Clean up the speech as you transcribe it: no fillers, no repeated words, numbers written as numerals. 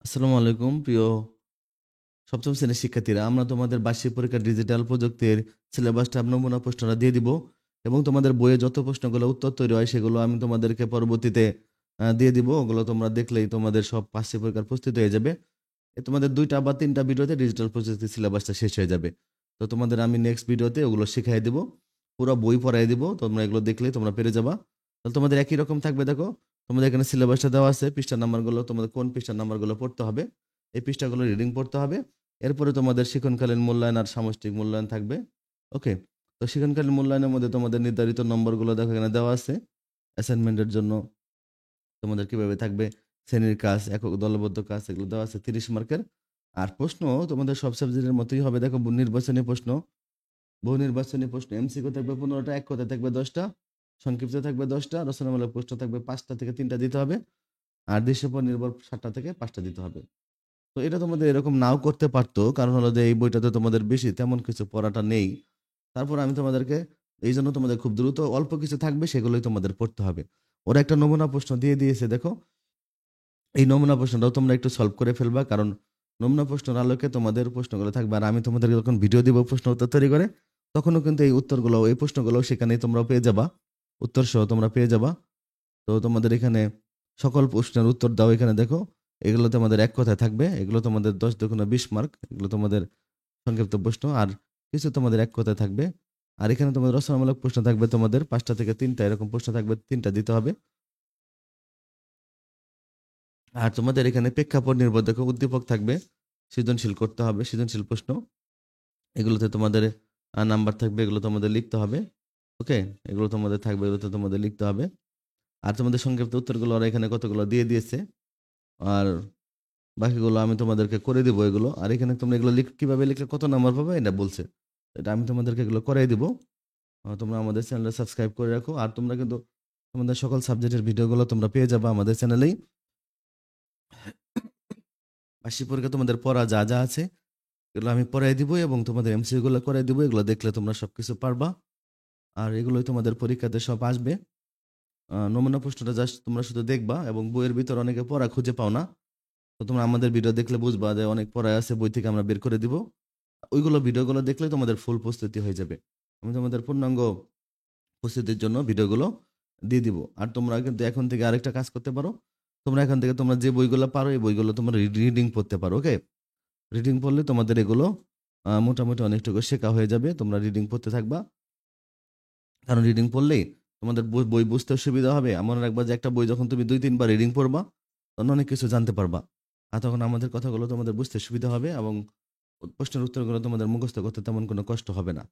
আসসালামু আলাইকুম প্রিয় সপ্তম শ্রেণীর শিক্ষার্থীরা, আমরা তোমাদের বার্ষিক পরীক্ষার ডিজিটাল প্রযুক্তির সিলেবাসটা নমুনা প্রশ্নটা দিয়ে দিব এবং তোমাদের বইয়ে যত প্রশ্নগুলো উত্তর তৈরি হয় সেগুলো আমি তোমাদেরকে পরবর্তীতে দিয়ে দিব। ওগুলো তোমরা দেখলেই তোমাদের সব বার্ষিক পরীক্ষার প্রস্তুতি হয়ে যাবে। তোমাদের 2টা বা 3টা ভিডিওতে ডিজিটাল প্রযুক্তির সিলেবাসটা শেষ হয়ে যাবে। তো তোমাদের আমি নেক্সট ভিডিওতে ওগুলো শিখাই দিব, পুরো বই পড়াই দিব। তোমরা এগুলো দেখলেই তোমরা পেরে যাবা। তাহলে তোমাদের একই রকম থাকবে। দেখো, তোমাদের এখানে সিলেবাসটা দেওয়া আছে, পৃষ্ঠা নাম্বারগুলো, তোমাদের কোন পৃষ্ঠার নাম্বারগুলো পড়তে হবে, এই পৃষ্ঠাগুলো রিডিং পড়তে হবে। এরপরে তোমাদের শিক্ষণকালীন মূল্যায়ন আর সামষ্টিক মূল্যায়ন থাকবে। ওকে, তো শিক্ষণকালীন মূল্যায়নের মধ্যে তোমাদের নির্ধারিত নম্বরগুলো দেখো এখানে দেওয়া আছে। অ্যাসাইনমেন্টের জন্য তোমাদের কিভাবে থাকবে, শ্রেণীর কাজ, একক দলবদ্ধ কাজ, এগুলো দেওয়া আছে 30 মার্কের। আর প্রশ্ন তোমাদের সব সাবজেক্টের মতোই হবে। দেখো, নির্বাচনী প্রশ্ন, বহু নির্বাচনী প্রশ্ন, এমসিকিউ থাকবে 15টা, এক কথা থাকবে 10টা, সংক্ষিপ্ত থাকবে 10টা, রচনামূলক প্রশ্ন থাকবে 5টা থেকে 3টা দিতে হবে, আর দৃশ্যপট নির্ভর 7টা থেকে 5টা দিতে হবে। তো এটা তোমাদের এরকম নাও করতে পারতো, কারণ হলো যে এই বইটাতে তোমাদের বেশি তেমন কিছু পড়াটা নেই। তারপর আমি তোমাদেরকে এই জন্য তোমাদের খুব দ্রুত অল্প কিছু থাকবে সেগুলোই তোমাদের পড়তে হবে। ওরা একটা নমুনা প্রশ্ন দিয়ে দিয়েছে, দেখো এই নমুনা প্রশ্নটাও তোমরা একটু সলভ করে ফেলবা, কারণ নমুনা প্রশ্নের আলোকে তোমাদের প্রশ্নগুলো থাকবে। আর আমি তোমাদের যখন ভিডিও দিব প্রশ্ন উত্তর তৈরি করে, তখনও কিন্তু এই উত্তরগুলো, এই প্রশ্নগুলো সেখানেই তোমরা পেয়ে যাবা, উত্তর সহ তোমরা পেয়ে যাবা। তো তোমাদের এখানে সকল প্রশ্নের উত্তর দাও, এখানে দেখো এগুলো তোমাদের এক কথায় থাকবে। এগুলো তোমাদের 10 দুগুণে 20 মার্ক, এগুলো তোমাদের সংক্ষিপ্ত প্রশ্ন। আর কিছু তোমাদের এক কথায় থাকবে। আর এখানে তোমাদের রচনামূলক প্রশ্ন থাকবে তোমাদের 5টা থেকে 3টা, এরকম প্রশ্ন থাকবে, 3টা দিতে হবে। আর তোমাদের এখানে প্রেক্ষাপট নির্ভর দেখো উদ্দীপক থাকবে, সৃজনশীল করতে হবে, সৃজনশীল প্রশ্ন, এগুলোতে তোমাদের নাম্বার থাকবে, এগুলো তোমাদের লিখতে হবে। ওকে, এগুলো তোমাদের থাকবে, এগুলোতে তোমাদের লিখতে হবে। আর তোমাদের সংক্ষিপ্ত উত্তরগুলো ওরা এখানে কতগুলো দিয়ে দিয়েছে, আর বাকিগুলো আমি তোমাদেরকে করে দিব এগুলো। আর এখানে তোমরা এগুলো কিভাবে লিখলে কত নাম্বার পাবে এটা বলছে, এটা আমি তোমাদেরকে এগুলো করাই দিব। তোমরা আমাদের চ্যানেলটা সাবস্ক্রাইব করে রাখো। আর তোমরা কিন্তু তোমাদের সকল সাবজেক্টের ভিডিওগুলো তোমরা পেয়ে যাবে আমাদের চ্যানেলেই। বার্ষিক পরীক্ষা তোমাদের পড়া যা যা আছে এগুলো আমি পড়াই দিব এবং তোমাদের এমসিকিউ গুলো করাই দিব। এগুলো দেখলে তোমরা সবকিছু পারবা, আর এগুলোই তোমাদের পরীক্ষাতে সব আসবে। নমুনা প্রশ্নটা জাস্ট তোমরা শুধু দেখবা, এবং বইয়ের ভিতর অনেকে পড়া খুঁজে পাও না, তো তোমরা আমাদের ভিডিও দেখলে বুঝবা যে অনেক পড়ায় আছে, বই থেকে আমরা বের করে দিব। ওইগুলো ভিডিওগুলো দেখলে তোমাদের ফুল প্রস্তুতি হয়ে যাবে। আমি তোমাদের পূর্ণাঙ্গ প্রস্তুতির জন্য ভিডিওগুলো দিয়ে দিব। আর তোমরা কিন্তু এখন থেকে আরেকটা কাজ করতে পারো, তোমরা এখান থেকে তোমরা যে বইগুলো পারো এই বইগুলো তোমরা রিডিং পড়তে পারো। ওকে, রিডিং পড়লে তোমাদের এগুলো মোটামুটি অনেকটুকু শেখা হয়ে যাবে। তোমরা রিডিং পড়তে থাকবা, কারণ রিডিং পড়লেই তোমাদের বই বই বুঝতে সুবিধা হবে। মনে রাখবা যে একটা বই যখন তুমি 2-3 বার রিডিং পড়বা, তখন অনেক কিছু জানতে পারবা। আর তখন আমাদের কথাগুলো তোমাদের বুঝতে সুবিধা হবে, এবং প্রশ্নের উত্তরগুলো তোমাদের মুখস্থ করতে তেমন কোনো কষ্ট হবে না।